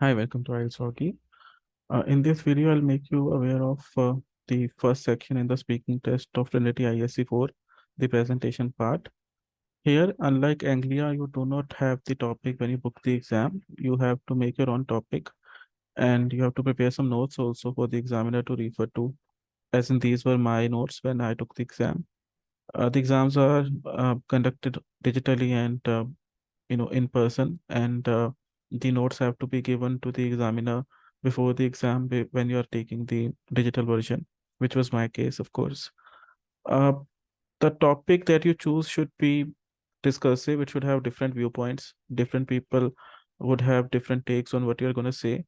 Hi, welcome to IELTS Hockey. In this video, I'll make you aware of the first section in the speaking test of Trinity ISC 4, the presentation part. Here, unlike Anglia, you do not have the topic when you book the exam. You have to make your own topic and you have to prepare some notes also for the examiner to refer to, as in these were my notes when I took the exam. The exams are conducted digitally and in person, and the notes have to be given to the examiner before the exam when you are taking the digital version, which was my case, of course. uh, the topic that you choose should be discursive. It should have different viewpoints. Different people would have different takes on what you're going to say,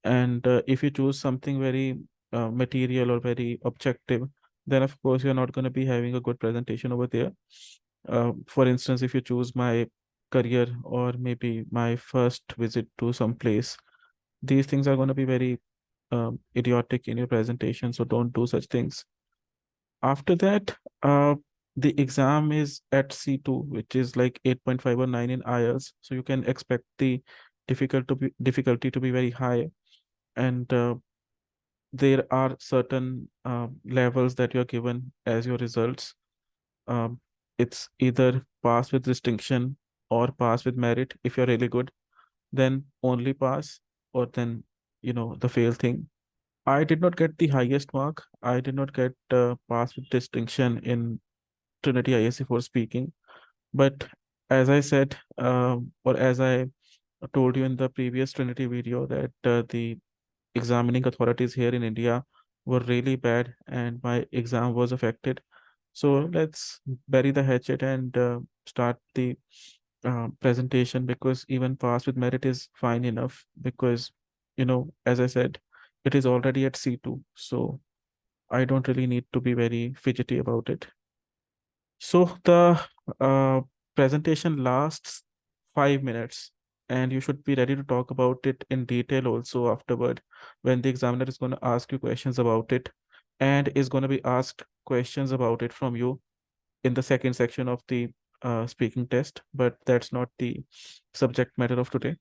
and if you choose something very material or very objective, then of course you're not going to be having a good presentation over there. For instance, if you choose my career or maybe my first visit to some place, these things are going to be very idiotic in your presentation. So don't do such things. After that, the exam is at C2, which is like 8.5 or 9 in IELTS. So you can expect the difficulty to be very high. And there are certain levels that you're given as your results. um, it's either pass with distinction or pass with merit. If you're really good, then only pass, or then the fail thing. I did not get the highest mark. I did not get pass with distinction in Trinity ISC for speaking. But as I said, or as I told you in the previous Trinity video, that the examining authorities here in India were really bad and my exam was affected. So let's bury the hatchet and start the presentation, because even pass with merit is fine enough, because, as I said, it is already at C2. So I don't really need to be very fidgety about it. So the uh, presentation lasts 5 minutes, and you should be ready to talk about it in detail also afterward, when the examiner is going to ask you questions about it and is going to be asked questions about it from you in the second section of the speaking test. But that's not the subject matter of today.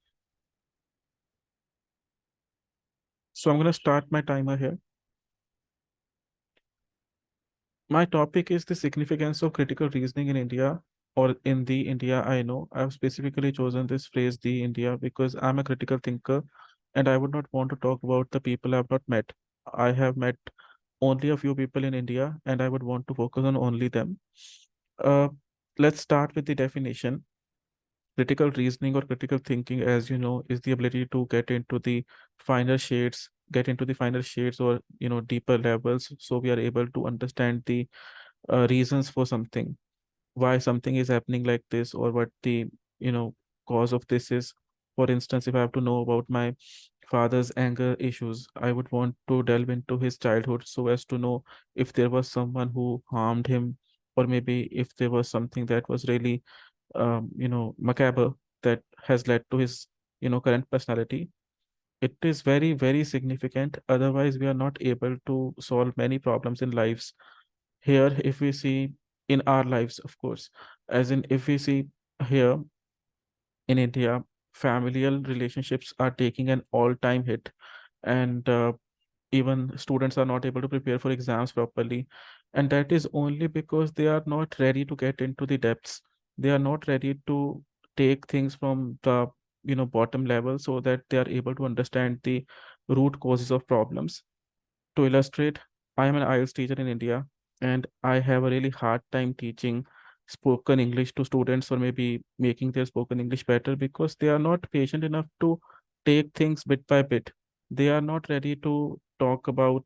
So I'm going to start my timer here. My topic is the significance of critical reasoning in India, or in the India I know. I've specifically chosen this phrase, the India, because I'm a critical thinker and I would not want to talk about the people I've not met. I have met only a few people in India and I would want to focus on only them. Uh, let's start with the definition. Critical reasoning or critical thinking, as you know, is the ability to get into the finer shades, or deeper levels, so we are able to understand the reasons for something, why something is happening like this, or what the you know cause of this is. For instance, if I have to know about my father's anger issues, I would want to delve into his childhood so as to know if there was someone who harmed him, or maybe if there was something that was really macabre, that has led to his current personality. It is very, very significant. Otherwise, we are not able to solve many problems in lives. Here, if we see in our lives, of course, as in if we see here in India, familial relationships are taking an all-time hit, and even students are not able to prepare for exams properly, and that is only because they are not ready to get into the depths. They are not ready to take things from the bottom level, so that they are able to understand the root causes of problems. To illustrate, I am an IELTS teacher in India, and I have a really hard time teaching spoken English to students, or maybe making their spoken English better, because they are not patient enough to take things bit by bit. They are not ready to talk about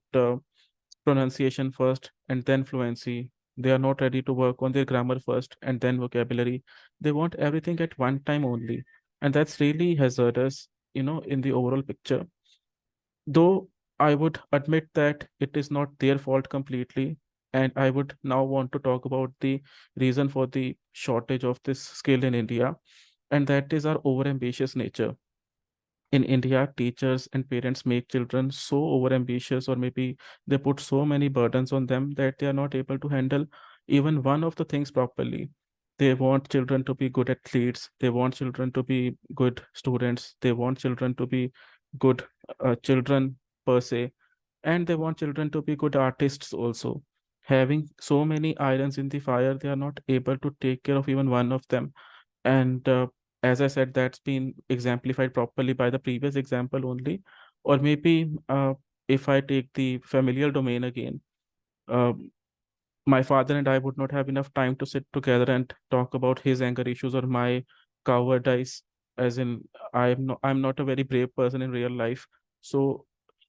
pronunciation first and then fluency. They are not ready to work on their grammar first and then vocabulary. They want everything at one time only. And that's really hazardous, in the overall picture. Though I would admit that it is not their fault completely, and I would now want to talk about the reason for the shortage of this skill in India, and that is our overambitious nature. In India, teachers and parents make children so overambitious, or maybe they put so many burdens on them that they are not able to handle even one of the things properly. They want children to be good athletes. They want children to be good students. They want children to be good children per se. And they want children to be good artists also. Having so many irons in the fire, they are not able to take care of even one of them. And as I said, that's been exemplified properly by the previous example only. Or maybe if I take the familial domain again, uh, my father and I would not have enough time to sit together and talk about his anger issues or my cowardice. As in, I'm not a very brave person in real life. So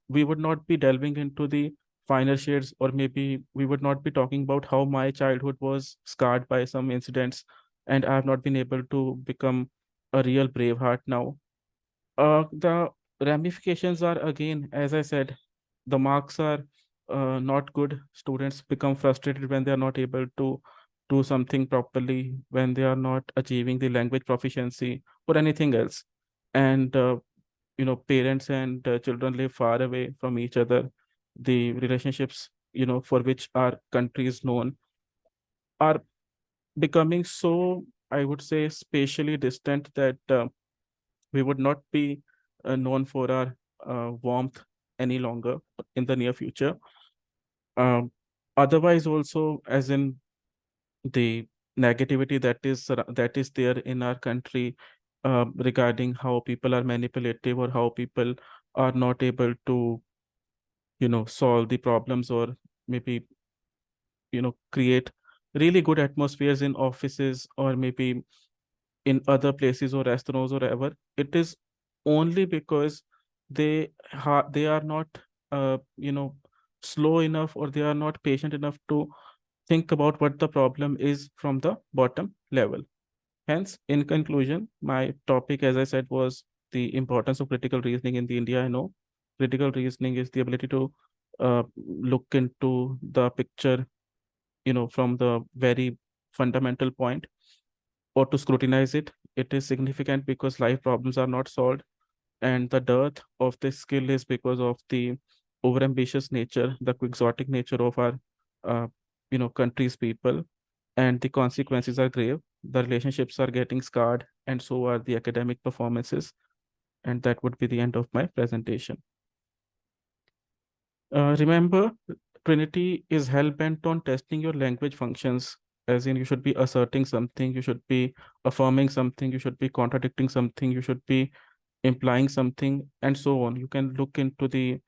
we would not be delving into the finer shades, or maybe we would not be talking about how my childhood was scarred by some incidents, and I have not been able to become a real braveheart now. The ramifications are, again, as I said, the marks are not good. Students become frustrated when they are not able to do something properly, when they are not achieving the language proficiency or anything else. And parents and children live far away from each other. The relationships, for which our country is known, are becoming so, I would say, spatially distant that we would not be known for our warmth any longer in the near future. Um, Otherwise, also, as in the negativity that is there in our country, regarding how people are manipulative or how people are not able to, solve the problems, or maybe, create really good atmospheres in offices, or maybe in other places or restaurants or ever. It is only because they are not slow enough, or they are not patient enough to think about what the problem is from the bottom level. Hence, in conclusion, my topic, as I said, was the importance of critical reasoning in the India. I know critical reasoning is the ability to look into the picture, from the very fundamental point, or to scrutinize it. It is significant because life problems are not solved, and the dearth of this skill is because of the overambitious nature, the quixotic nature of our, uh, country's people, and the consequences are grave. The relationships are getting scarred, and so are the academic performances. And that would be the end of my presentation. Remember, Trinity is hell bent on testing your language functions. As in, you should be asserting something, you should be affirming something, you should be contradicting something, you should be implying something, and so on. You can look into the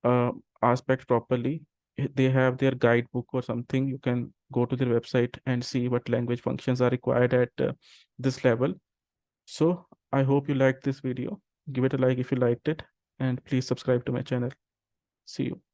uh, aspect properly. They have their guidebook or something. You can go to their website and see what language functions are required at this level. So I hope you liked this video. Give it a like if you liked it, and please subscribe to my channel. See you.